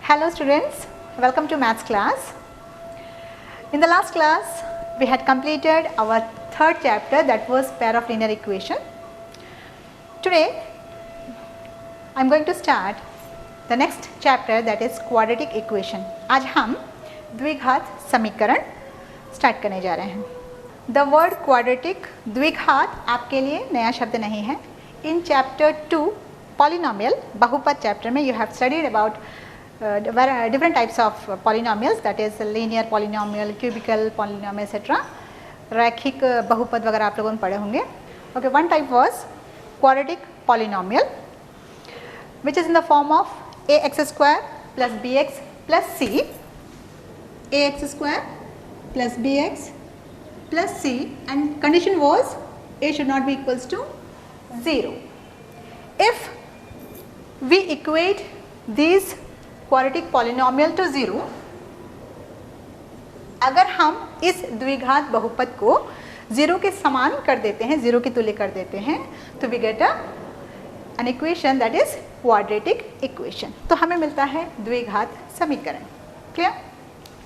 Hello students, welcome to maths class. In the last class we had completed our third chapter, that was pair of linear equation. Today I am going to start the next chapter, that is quadratic equation. आज हम द्विघात समीकरण start करने जा रहे हैं. The word quadratic, द्विघात आपके लिए नया शब्द नहीं है. In chapter 2 polynomial, बहुपद चैप्टर में you have studied about different types of polynomials, that is linear polynomial, cubical polynomial etc. रैखिक बहुपद वगैरह आप लोगों ने पढ़े होंगे. Okay, one type was quadratic polynomial which is in the form of ax square plus bx plus c, ax square plus bx plus c, and condition was a should not be equals to 0. If we equate these quadratic polynomial to 0, अगर हम इस द्विघात बहुपद को 0 के समान कर देते हैं, 0 के तुल्य कर देते हैं, तो we get an equation that is quadratic equation. तो हमें मिलता है द्विघात समीकरण. Clear?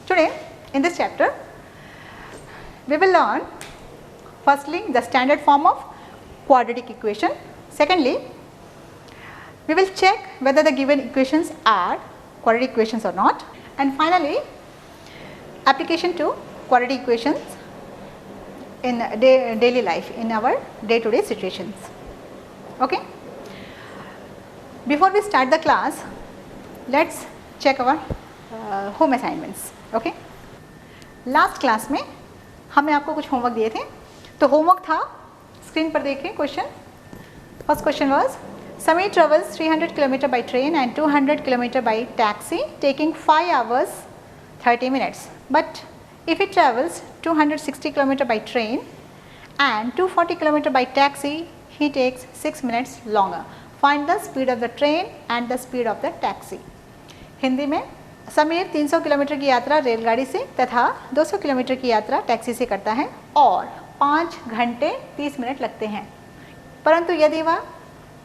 Today in this chapter we will learn firstly the standard form of quadratic equation. Secondly, we will check whether the given equations are quadratic equations or not, and finally application to quadratic equations in daily life, in our day-to-day situations. Okay, before we start the class, let's check our home assignments. Okay, last class में हमने आपको कुछ homework दिए थे. तो homework था, screen पर देखें question. First question was Samir travels 300 km by train and 200 km by taxi, taking 5 hours 30 minutes. But if he travels 260 km by train and 240 km by taxi, he takes 6 minutes longer. Find the speed of the train and the speed of the taxi. Hindi में Sameer 300 kilometre की यात्रा रेलगाड़ी से तथा 200 kilometre की यात्रा taxi से करता है और 5 घंटे 30 मिनट लगते हैं. परंतु यदि वह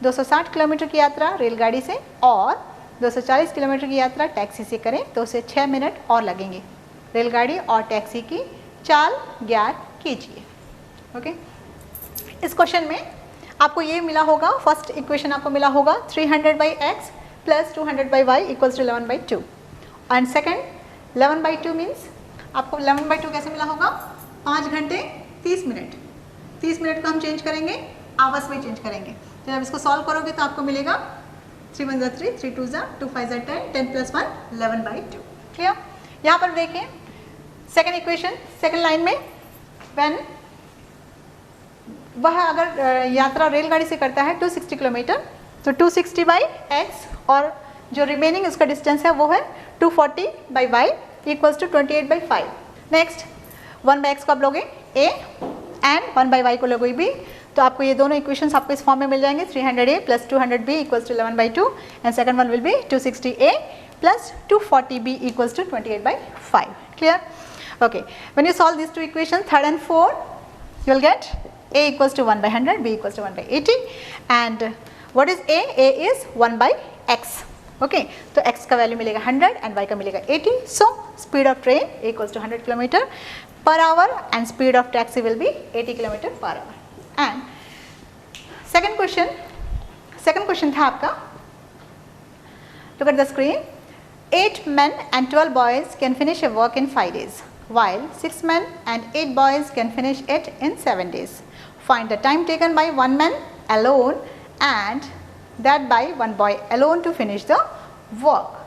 260 किलोमीटर की यात्रा रेलगाड़ी से और 240 किलोमीटर की यात्रा टैक्सी से करें तो उसे 6 मिनट और लगेंगे. रेलगाड़ी और टैक्सी की चाल ज्ञात कीजिए. ओके, इस क्वेश्चन में आपको ये मिला होगा, फर्स्ट इक्वेशन आपको मिला होगा 300 by x plus 200 by y equals to 11 by 2, and second 11 by 2 means आपको 11 बाई 2 कैसे मिला होगा, 5 घंटे 30 मिनट. 30 मिनट को हम चेंज करेंगे, आवर्स में चेंज करेंगे. तो जब इसको सॉल्व करोगे तो आपको मिलेगा 3 1 3, 3 2 2 5 10, 10 प्लस 1 11 बाई 2. क्लियर? यहाँ पर देखें सेकेंड इक्वेशन, सेकेंड लाइन में व्हेन वह अगर यात्रा रेलगाड़ी से करता है 260 किलोमीटर, तो 260 बाई एक्स और जो रिमेनिंग उसका डिस्टेंस है वो है 240 by y equals to 28 by 5. Next 1 by x को आप लोगे ए एंड 1 बाई वाई को लोगे बी, तो आपको ये दोनों इक्वेशंस आपको इस फॉर्म में मिल जाएंगे. 300a plus 200b equals to 11 by 2, and second one will be 260a plus 240b equals to 28 by 5. Clear? Okay, when you solve this two equation third and fourth you will get a equals to 1 by 100, b equals to 1 by 80, and what is a? a is 1 by x. Okay, तो x का value मिलेगा 100 and y का मिलेगा 80. So speed of train equals to 100 kilometre per hour and speed of taxi will be 80 kilometre per hour. And second question था आपका, look at the screen. 8 men and 12 boys can finish a work in 5 days, while 6 men and 8 boys can finish it in 7 days. Find the time taken by 1 man alone and that by 1 boy alone to finish the work.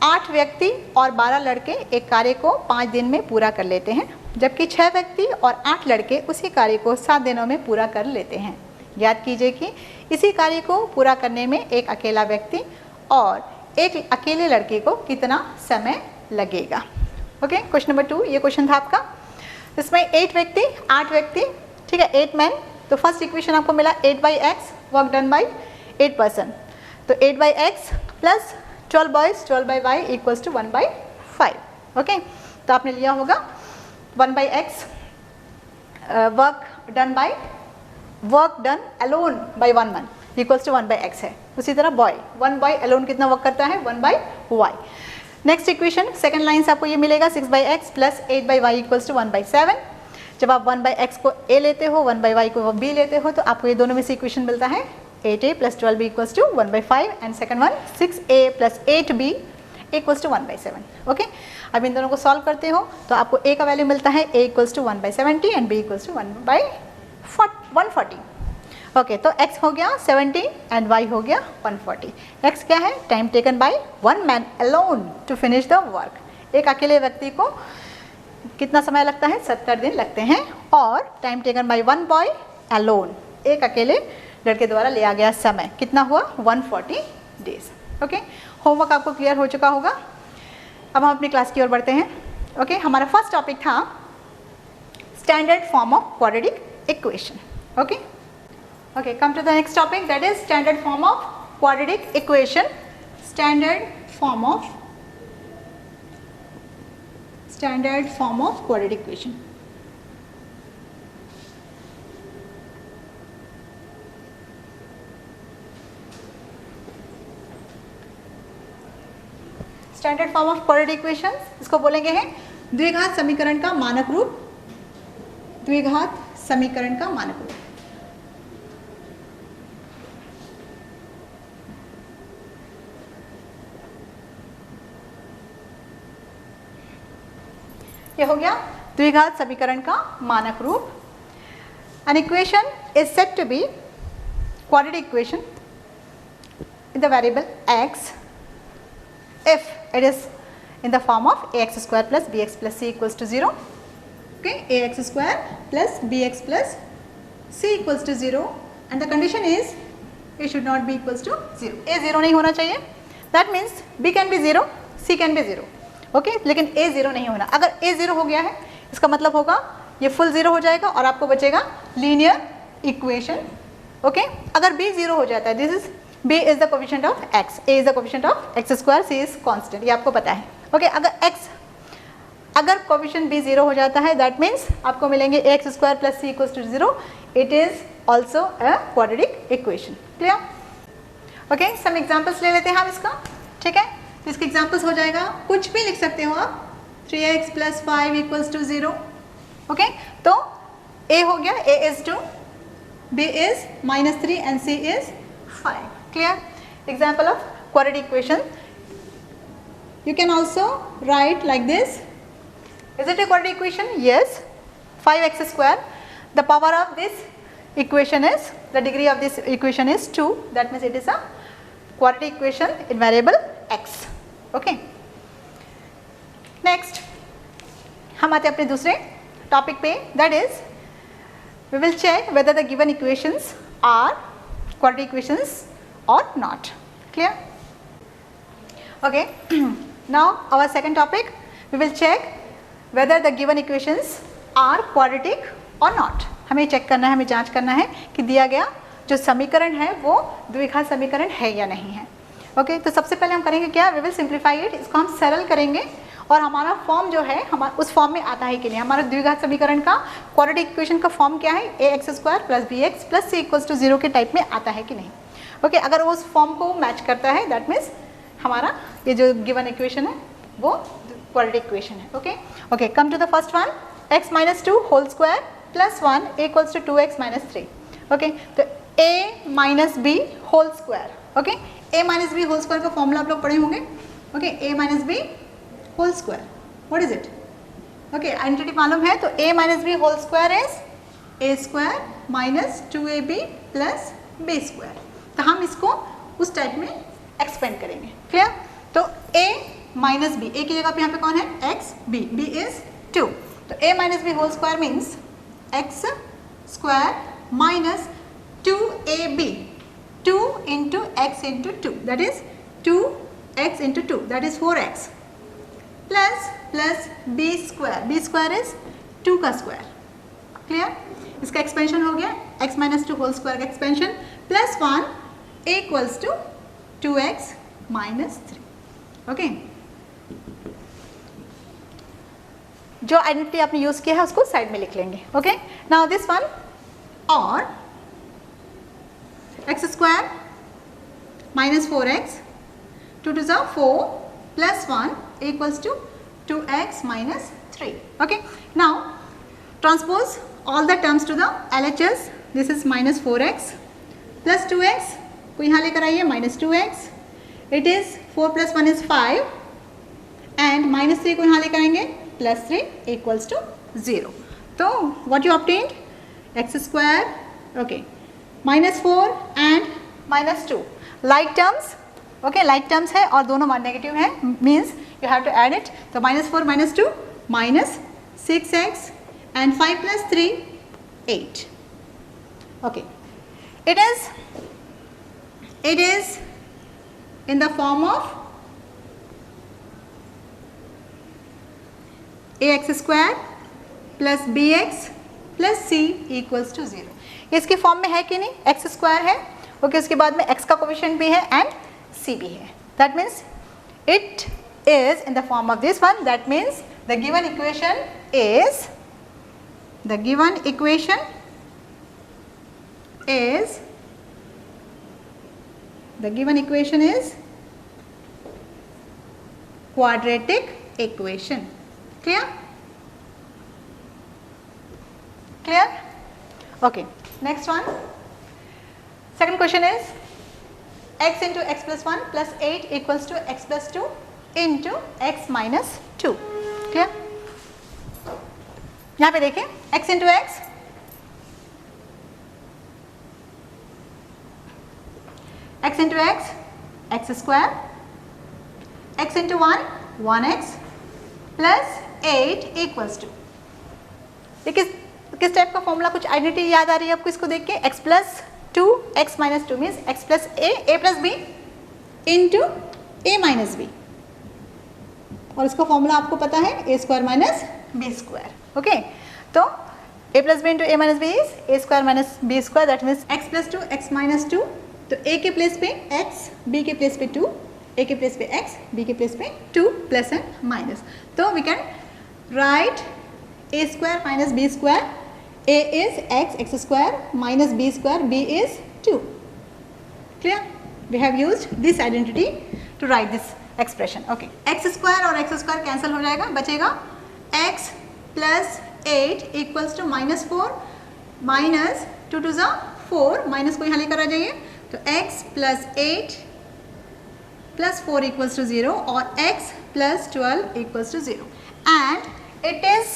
8 व्यक्ति और 12 लड़के एक कार्य को 5 दिन में पूरा कर लेते हैं, जबकि 6 व्यक्ति और 8 लड़के उसी कार्य को 7 दिनों में पूरा कर लेते हैं. याद कीजिए कि इसी कार्य को पूरा करने में एक अकेला व्यक्ति और एक अकेले लड़के को कितना समय लगेगा. ओके, क्वेश्चन नंबर 2 ये क्वेश्चन था आपका. इसमें 8 व्यक्ति, ठीक है, 8 मैन. तो फर्स्ट इक्वेशन आपको मिला 8 by x, work done by 8 person. तो 8 by x plus 12 boys 12 by y equals to 1 by 5. ओके, तो आपने लिया होगा 1 by x work done alone by 1 month. Equals to 1/x है। उसी तरह बॉय, 1 बॉय अलोन कितना वर्क करता है, 1/y। Next equation second line से आपको ये मिलेगा 6/x plus 8/y equals to 1/7। जब आप 1/x को a लेते हो, 1/y को b लेते हो, तो आपको ये दोनों में से इक्वेशन मिलता है 8a plus 12b equals to 1/5 and second one 6a plus 8b equals to 1/7। Okay, अब इन दोनों को सॉल्व करते हो तो आपको a का वैल्यू मिलता है a equals to 1/70 and b equals to 1/140। Okay, तो x हो गया 70 एंड y हो गया 140। x क्या है, time taken by one man alone to finish the work. एक अकेले व्यक्ति को कितना समय लगता है, 70 दिन लगते हैं। और time taken by one boy alone, एक अकेले लड़के द्वारा लिया गया समय कितना हुआ, 140 डेज। ओके, होमवर्क आपको क्लियर हो चुका होगा। अब हम अपनी क्लास की ओर बढ़ते हैं। ओके, हमारा फर्स्ट टॉपिक था standard form of quadratic equation. Okay, okay, come to the next topic, that is standard form of quadratic equation. Standard form of quadratic equation. Standard form of quadratic equation, इसको बोलेंगे हैं द्विघात समीकरण का मानक रूप। द्विघात समीकरण का मानक रूप। ये हो गया द्विघात समीकरण का मानक रूप। An equation is said to be quadratic equation in the variable x if it is in the form of ax square plus bx plus c equals to 0. Okay, ax square plus bx plus c equals to 0 and the condition is it should not be equals to 0. a 0 नहीं होना चाहिए, that means b can be 0, c can be 0. Okay लेकिन a 0 नहीं होना। अगर a 0 हो गया है इसका मतलब होगा ये फुल 0 हो जाएगा और आपको बचेगा लीनियर इक्वेशन। ओके, अगर b 0 हो जाता है, this is b is the coefficient of x, a is the coefficient of x square, c is constant, ये आपको पता है। ओके, अगर कोफिशिएंट b 0 हो जाता है दैट मीन्स आपको मिलेंगे ax square plus c equals to 0, it is also a quadratic equation. Clear? Okay, some examples ले लेते हैं हम इसका। ठीक है, तो इसके एग्जाम्पल्स हो जाएगा, कुछ भी लिख सकते हो आप, 3x plus 5 equals to 0। Okay, तो a हो गया, a is 2, b is -3 and c is 5। Clear? Example of quadratic equation. You can also write like this, is it a quadratic equation? Yes, 5x square, the power of this equation is, the degree of this equation is 2, that means it is a quadratic equation in variable x. Okay, next हम आते हैं अपने दूसरे topic पे, that is we will check whether the given equations are quadratic equations और not. Clear? Okay, now our second topic, we will check whether the given equations are quadratic और not. हमें check करना है, हमें जांच करना है कि दिया गया जो समीकरण है वो द्विघात समीकरण है या नहीं है। ओके, तो सबसे पहले हम करेंगे क्या, वी विल सिंप्लीफाई इट, इसको हम सरल करेंगे और हमारा फॉर्म जो है हमारा उस फॉर्म में आता है कि नहीं। हमारा द्विघात समीकरण का क्वाड्रेटिक इक्वेशन का फॉर्म क्या है, ax square plus bx plus c equals to 0 के टाइप में आता है कि नहीं। ओके, अगर उस फॉर्म को मैच करता है दैट मीन्स हमारा ये जो गिवन इक्वेशन है वो क्वाड्रेटिक इक्वेशन है। Okay okay, come to the first one, x minus 2 whole square plus 1 equals to 2x minus 3। Okay, तो a minus B whole square. Okay, a minus B whole square का formula आप लोग पढ़े होंगे। Okay, a minus B whole square, what is it? Okay, identity मालूम है तो a minus B whole square is a square minus 2ab plus b square. तो हम इसको उस टाइप में एक्सपेंड करेंगे। क्लियर? तो a माइनस बी, a की जगह पे यहाँ पे कौन है, x, b इज 2, तो a minus B whole square means x square minus 2ab, 2 into x into 2, that is 2x into 2, that is 4x, plus b square is 2 का square. Clear? इसका एक्सपेंशन हो गया x माइनस 2 होल स्क्वायर का expansion plus 1 equals to 2x minus 3। Okay, जो identity आपने use किया है उसको साइड में लिख लेंगे। ओके, नाउ दिस वन, और x square minus 4x, 2 to the 4 plus 1 equals to 2x minus 3. Okay, now transpose all the terms to the LHS. This is minus 4x plus 2x को यहाँ लेकर आइए minus 2x. It is 4 plus 1 is 5 and minus 3 को यहाँ लेकर आएंगे plus 3 equals to 0. तो what you obtained? X square, okay, minus 4 and minus 2 like terms. Okay, like terms है और दोनों नेगेटिव है, means you have to add it. तो minus 4 minus 2 minus 6x and 5 plus 3 8. Okay, it is in the form of ax square plus bx plus c equals to 0. इसकी form में है कि नहीं? एक्स स्क्वायर है, okay, उसके बाद में x का कोफिशिएंट भी है एंड c भी है. That means it is in the form of this one. That means the given equation is quadratic equation. Clear? Okay, next one. Second question is x into x plus 1 plus 8 equals to x plus 2 into x minus 2. Clear? यहाँ पे देखें x into x, x into x, x square, x into 1, 1x plus 8 equals to. ये किस type का formula, कुछ identity याद आ रही है आपको इसको देख के? x plus 2, x minus 2 means x plus a plus b into a minus b, और इसका फॉर्मूला आपको पता है a square minus b square. Okay, तो a plus b into a minus b is a square minus b square. That means x plus 2, x minus 2. तो a के place पे x, b के प्लेस पे 2, a के place पे x, b के place पे 2 प्लस एंड माइनस. तो we can write a square minus b square. a is x, x square minus b square, b is 2. Clear? We have used this identity to write this expression. Okay, x square और x square cancel हो जाएगा, बचेगा x plus 8 equals to minus 4 minus 2 to the 4, minus को यहाँ लेकर आ जाइए. तो x plus 8 plus 4 equals to 0 और x plus 12 equals to 0. And it is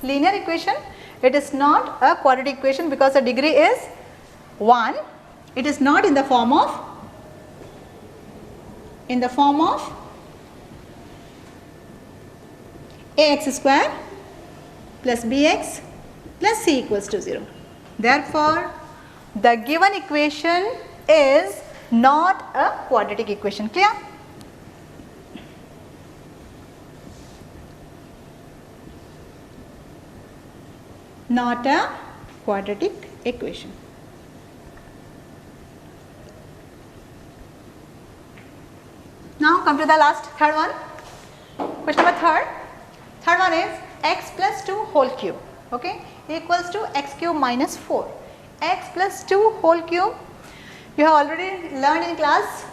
linear equation. It is not a quadratic equation because the degree is 1. It is not in the form of ax square plus bx plus c equals to 0. Therefore, the given equation is not a quadratic equation. Clear? Not a quadratic equation. Now come to the last, third one. Question number third. Third one is x plus 2 whole cube, okay, equals to x cube minus 4. X plus 2 whole cube, you have already learned in class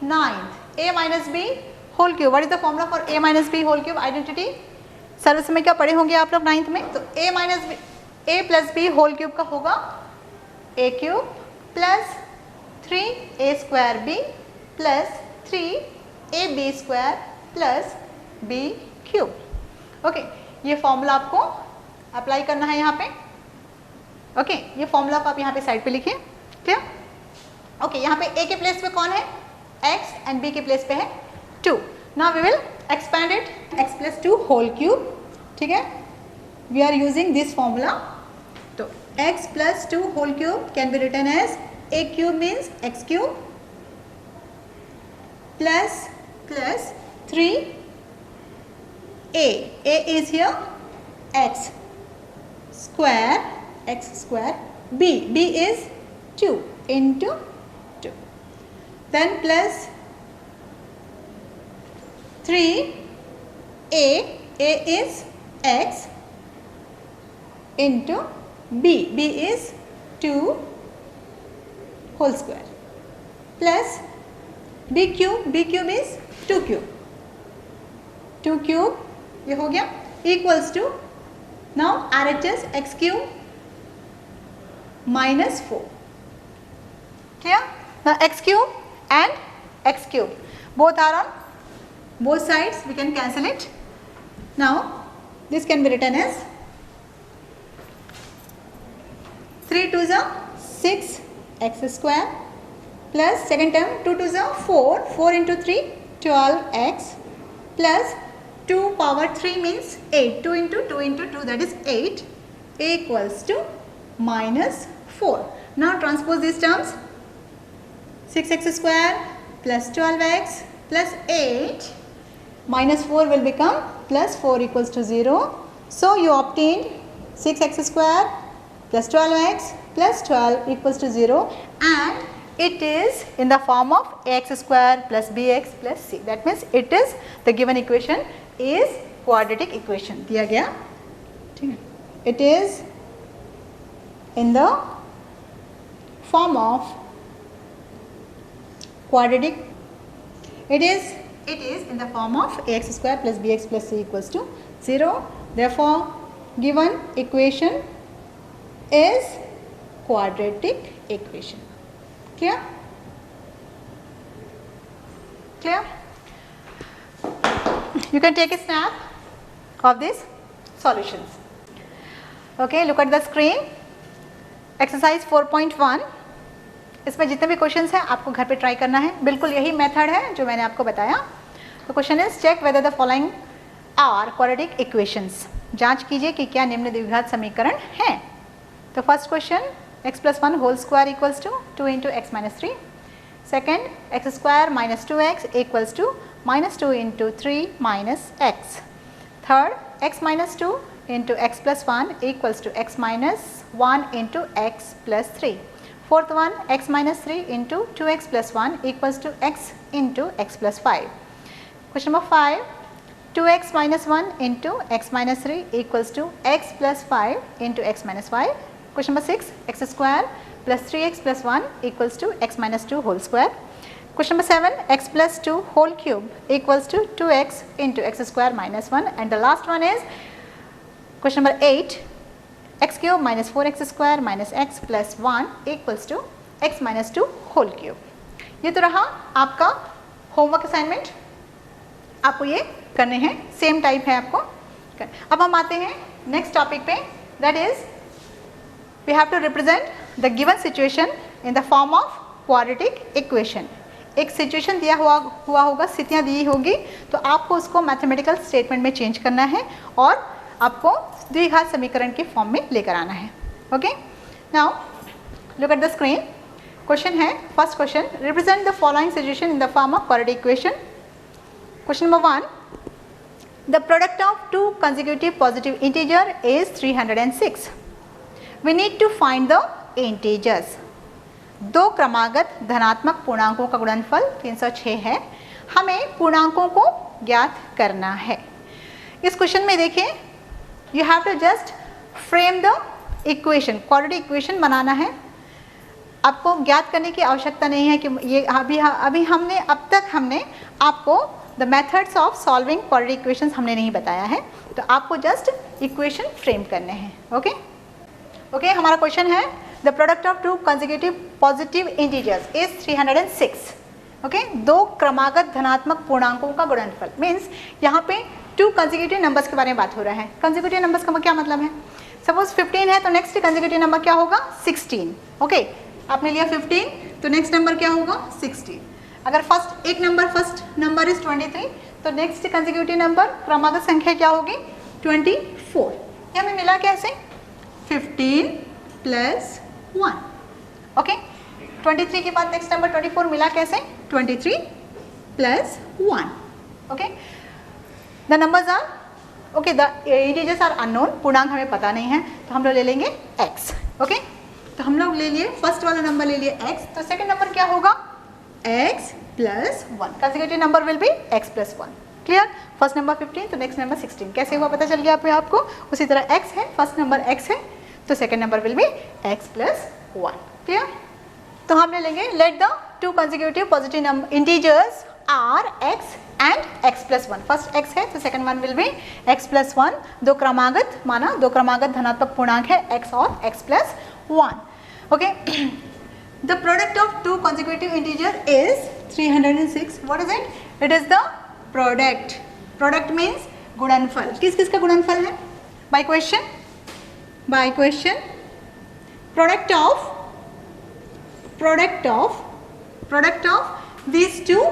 9th. A minus b whole cube. What is the formula for a minus b whole cube identity? Service में क्या पढ़े होंगे आप लोग 9th में? तो a minus b, a plus b whole cube का होगा a cube plus 3a square b plus 3ab square plus b cube. Okay, ये फॉर्मूला आपको अप्लाई करना है यहाँ पे. ओके, ये फॉर्मूला को आप यहाँ पे साइड पे लिखिए. क्लियर? ओके, यहाँ पे a के प्लेस पे कौन है? x एंड b के प्लेस पे है 2. Now we will expand it, x plus 2 whole cube. ठीक है, we are using this formula. तो x plus 2 whole cube can be written as a cube means x cube plus 3a. a is here x square, b is 2 into 2, then plus 3a is x into b is 2 whole square plus b cube is 2 cube, 2 cube ये हो गया equals to now RHS x cube minus 4. Clear? Now x cube and x cube both are on both sides, we can cancel it. Now this can be written as 3 2s are 6 x square plus second term 2 2s are 4 into 3 12 x plus 2 power 3 means 8, 2 into 2 that is 8 equals to minus 4. Now transpose these terms, 6x square plus 12x plus 8 minus 4 will become plus 4 equals to 0. So you obtained 6x square plus 12x plus 12 equals to 0 and it is in the form of ax square plus bx plus c. That means it is the given equation is quadratic equation दिया गया, ठीक है. It is in the form of quadratic, it is in the form of ax square plus bx plus c equals to 0. Therefore given equation is quadratic equation. Clear? Clear? You can take a snap of these solutions. Okay, look at the screen. Exercise 4.1, इसमें जितने भी questions हैं आपको घर पे try करना है. बिल्कुल यही मेथड है जो मैंने आपको बताया. तो question is check whether the following are quadratic equations. जांच कीजिए कि क्या निम्न द्विघात समीकरण हैं. तो first question x plus 1 whole square equals to 2 into x minus 3. Second, x square minus 2x equals to minus 2 into 3 minus x. Third, x minus 2 into x plus 1 equals to x minus 1 into x plus 3. Fourth one, x minus 3 into 2x plus 1 equals to x into x plus 5. Question number 5, 2x minus 1 into x minus 3 equals to x plus 5 into x minus 5. Question number 6, x square plus 3x plus 1 equals to x minus 2 whole square. Question number 7, x plus 2 whole cube equals to 2x into x square minus 1. And the last one is question number 8, x cube minus 4x square minus x plus 1 equals to x minus 2 whole cube. ये तो रहा आपका homework assignment. आपको ये करने हैं, same type है आपको. अब हम आते हैं नेक्स्ट टॉपिक पे, that is we have to represent the given situation in the form of quadratic equation. एक सिचुएशन दिया हुआ होगा, स्थितियाँ दी होगी, तो आपको उसको मैथमेटिकल स्टेटमेंट में चेंज करना है और आपको द्विघात समीकरण के फॉर्म में लेकर आना है. Okay, now look at the screen. Question है, first question, represent the following situation in the form of quadratic equation. Question number 1, the product of two consecutive positive integer is 306. We need to find the integers. दो क्रमागत धनात्मक पूर्णांकों का गुणनफल 306 है. हमें पूर्णांकों को ज्ञात करना है. इस क्वेश्चन में देखें, you have to just frame the equation. Quadratic equation बनाना है. आपको ज्ञात करने की आवश्यकता नहीं है कि ये अभी हमने अब तक आपको the methods of solving quadratic equations हमने नहीं बताया है. तो आपको just equation frame करने हैं. ओके ओके, हमारा क्वेश्चन है the product of two consecutive positive integers is 306. Okay, दो क्रमागत धनात्मक पूर्णांकों का गुणनफल मीन्स यहाँ पे टू कंसेक्यूटिव नंबर्स के बारे में बात हो रहा है. कंसेक्यूटिव नंबर्स का क्या मतलब है? सपोज 15 है तो नेक्स्ट कंसेक्यूटिव नंबर क्या होगा? 16. ओके, आपने लिया 15 तो नेक्स्ट नंबर क्या होगा? 16. अगर फर्स्ट नंबर इज 23 तो नेक्स्ट कंसेक्यूटिव नंबर क्रमागत संख्या क्या होगी? 24. ये हमें मिला कैसे? 15 प्लस 1. ओके, 23 के बाद नेक्स्ट नंबर 24 मिला कैसे? 23 plus 1. Okay, the numbers are okay, the integers are unknown. पूर्णांक हमें पता नहीं है तो हम लोग ले लेंगे x. ओके, तो हम लोग ले लिए फर्स्ट वाला नंबर ले लिए x. तो सेकंड नंबर क्या होगा? x plus 1. Consecutive number will be x plus 1. Clear? First number 15 तो नेक्स्ट नंबर 16. कैसे हुआ पता चल गया आपको? उसी तरह x है, फर्स्ट नंबर x है तो second number will be x plus 1. Clear? तो हम ले लेंगे let the two consecutive positive integers are x and x plus one. First x है तो second one will be x plus one. दो क्रमागत माना, दो क्रमागत धनात्मक पूर्णांक है एक्स और x plus one. Okay, the product of two consecutive integer is 306. What is it? It is the product. Product means गुणनफल. किस किस का गुणनफल है? By question, by question product of these two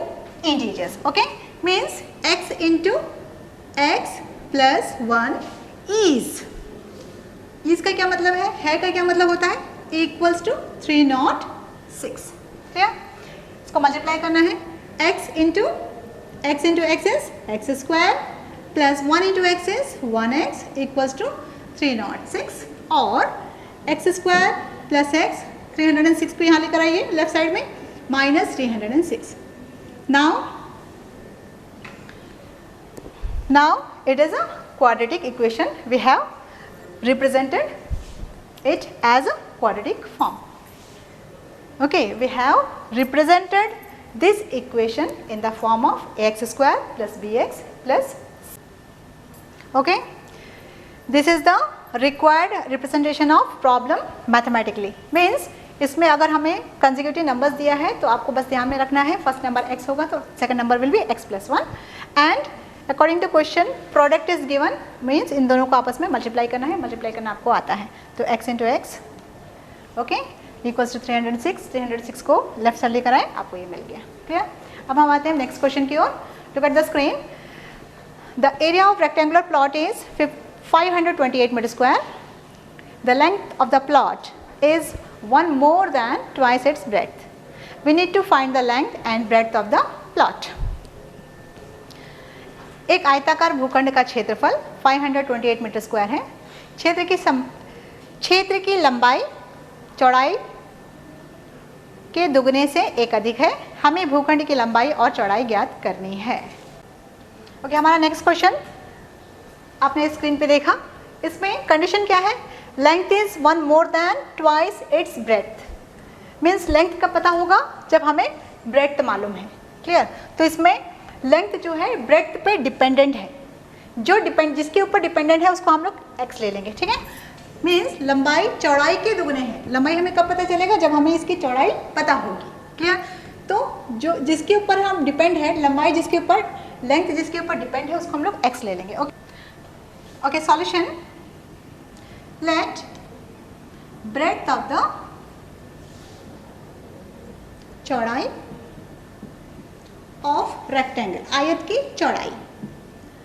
integers. Okay, means x into x plus 1 is का क्या मतलब है का क्या मतलब होता है? equals to 306. क्या इसको मल्टीप्लाई करना है. x into x is x square plus 1 into x is 1x equals to 306 और x square plus x 306 को यहाँ लेकर आइए लेफ्ट साइड में minus 306. Now it is a quadratic equation. We have represented it as a quadratic form. Okay, we have represented this equation in the form of ax square plus bx plus c. Okay, this is the required representation of problem mathematically. Means इसमें अगर हमें consecutive numbers दिया है तो आपको बस ध्यान में रखना है फर्स्ट नंबर x होगा तो second number will be x plus one. And according to question product is given means इन दोनों को आपस में मल्टीप्लाई करना है. मल्टीप्लाई करना आपको आता है तो x into x okay equals to 306 को लेफ्ट साइड लेकर आए, आपको ये मिल गया. क्लियर? अब हम आते हैं नेक्स्ट क्वेश्चन की ओर. Look at the screen. The area of rectangular plot is 528 metre square. The length of the plot is 1 more than twice its breadth. We need to find the length and breadth of the plot. एक आयताकार भूखंड का क्षेत्रफल 528 metre square है. क्षेत्र की लंबाई चौड़ाई के दुगने से एक अधिक है. हमें भूखंड की लंबाई और चौड़ाई ज्ञात करनी है. ओके, हमारा नेक्स्ट क्वेश्चन आपने स्क्रीन पे देखा. इसमें कंडीशन क्या है? Length is 1 more than twice its breadth. Means length कब पता होगा? जब हमें ब्रेड्थ मालूम है. क्लियर? तो इसमें लेंथ जो है ब्रेड्थ पे डिपेंडेंट है. जो जिसके ऊपर डिपेंडेंट है उसको हम लोग x ले लेंगे. ठीक है? मीन्स लंबाई चौड़ाई के दुगने है. लंबाई हमें कब पता चलेगा? जब हमें इसकी चौड़ाई पता होगी. क्लियर? तो जो जिसके ऊपर हम डिपेंड है, लंबाई जिसके ऊपर, लेंथ जिसके ऊपर डिपेंड है उसको हम लोग x ले लेंगे. Okay, solution. Let breadth of the चौड़ाई of rectangle, आयत की चौड़ाई,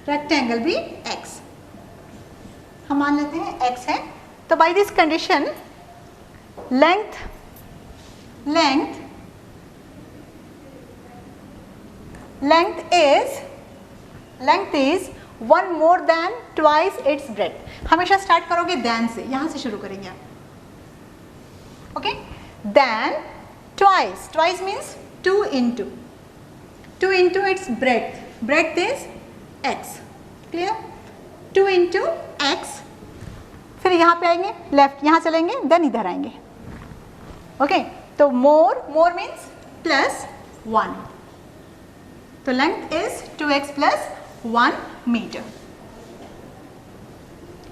rectangle भी x. हम मान लेते हैं x है. तो by this condition length is 1 more than twice its breadth. हमेशा स्टार्ट करोगे देन से, यहां से शुरू करेंगे आप. Okay, then twice means 2 into its breadth is x. Clear? 2 into x. फिर यहाँ पे आएंगे लेफ्ट, यहाँ चलेंगे देन इधर आएंगे. ओके, तो मोर मीन्स प्लस 1. तो length is 2x plus 1 meter.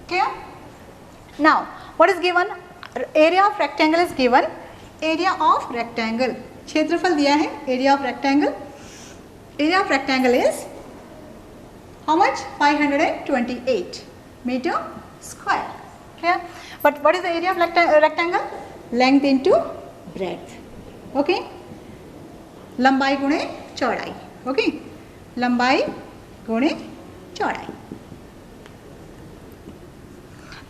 Clear? Now what is given? Area of rectangle is given. Area of rectangle, क्षेत्रफल दिया है. Area of rectangle is how much? 528 meter square. Clear? But what is the area of rectangle? Length into breadth. Okay, लंबाई गुणे चौड़ाई. Okay, लंबाई गुणे चौड़ाई.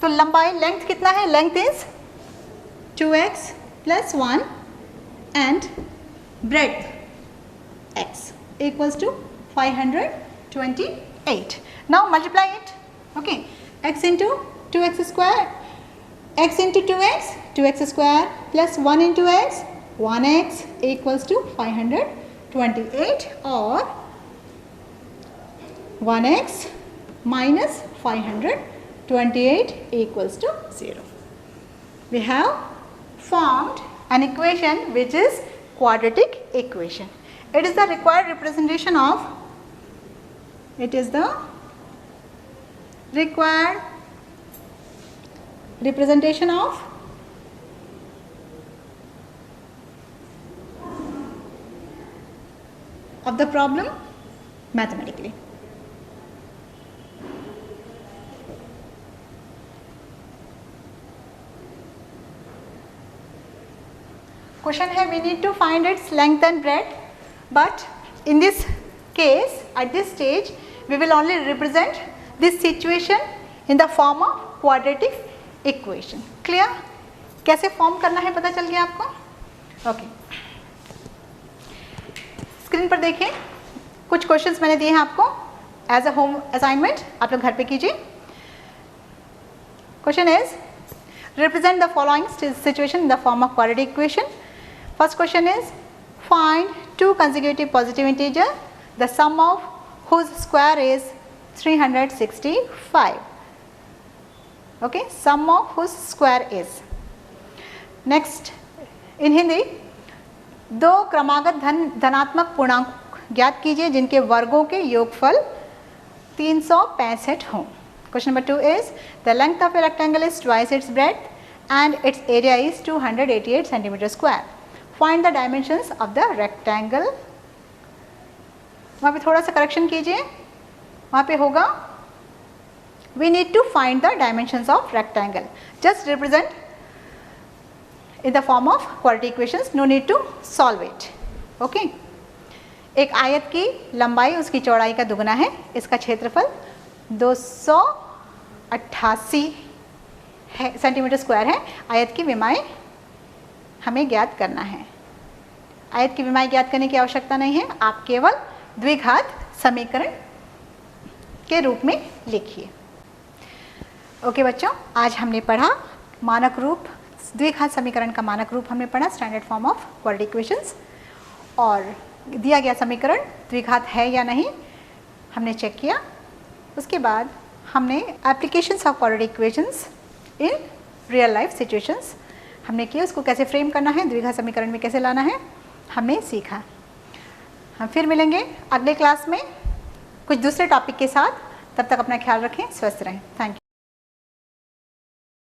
तो लंबाई लेंथ कितना है? Length is 2x plus 1 and breadth x equals to 528. Now multiply it. Okay, x into 2x square, x into 2x square plus 1 into x, 1x equals to 528 or 1x minus 528 equals to 0. We have formed an equation which is quadratic equation. It is the required representation of, it is the required representation of the problem mathematically. Question है, we need to find its length and breadth, but in this case at this stage we will only represent this situation in the form of quadratic equation. Clear? कैसे form करना है पता चल गया आपको? Okay, screen पर देखें, कुछ क्वेश्चंस मैंने दिए हैं आपको एज अ होम असाइनमेंट, आप लोग घर पे कीजिए. Question is represent the following situation in the form of quadratic equation. First question is find two consecutive positive integer the sum of whose square is 365. Okay, sum of whose square is. Next in Hindi, दो क्रमागत धनात्मक पूर्णांक ज्ञात कीजिए जिनके वर्गों के योगफल 365 हों. Question number 2 is the length of a rectangle is twice its breadth and its area is 288 centimeter square. Find the dimensions of the rectangle. वहाँ पे थोड़ा सा करेक्शन कीजिए, वहाँ पे होगा we need to find the dimensions of rectangle. Just represent in the form of quadratic equations, no need to solve it. Okay. एक आयत की लंबाई उसकी चौड़ाई का दुगना है, इसका क्षेत्रफल 288 सेंटीमीटर स्क्वायर है. आयत की विमाएं हमें ज्ञात करना है. आयत की विमाएं ज्ञात करने की आवश्यकता नहीं है, आप केवल द्विघात समीकरण के रूप में लिखिए. ओके बच्चों, आज हमने पढ़ा मानक रूप, द्विघात समीकरण का मानक रूप हमने पढ़ा, standard form of quadratic equations. और दिया गया समीकरण द्विघात है या नहीं हमने चेक किया. उसके बाद हमने applications of quadratic equations in real life situations हमने किया, उसको कैसे फ्रेम करना है, द्विघात समीकरण में कैसे लाना है, हमने सीखा. हम फिर मिलेंगे अगले क्लास में कुछ दूसरे टॉपिक के साथ. तब तक अपना ख्याल रखें, स्वस्थ रहें. Thank you.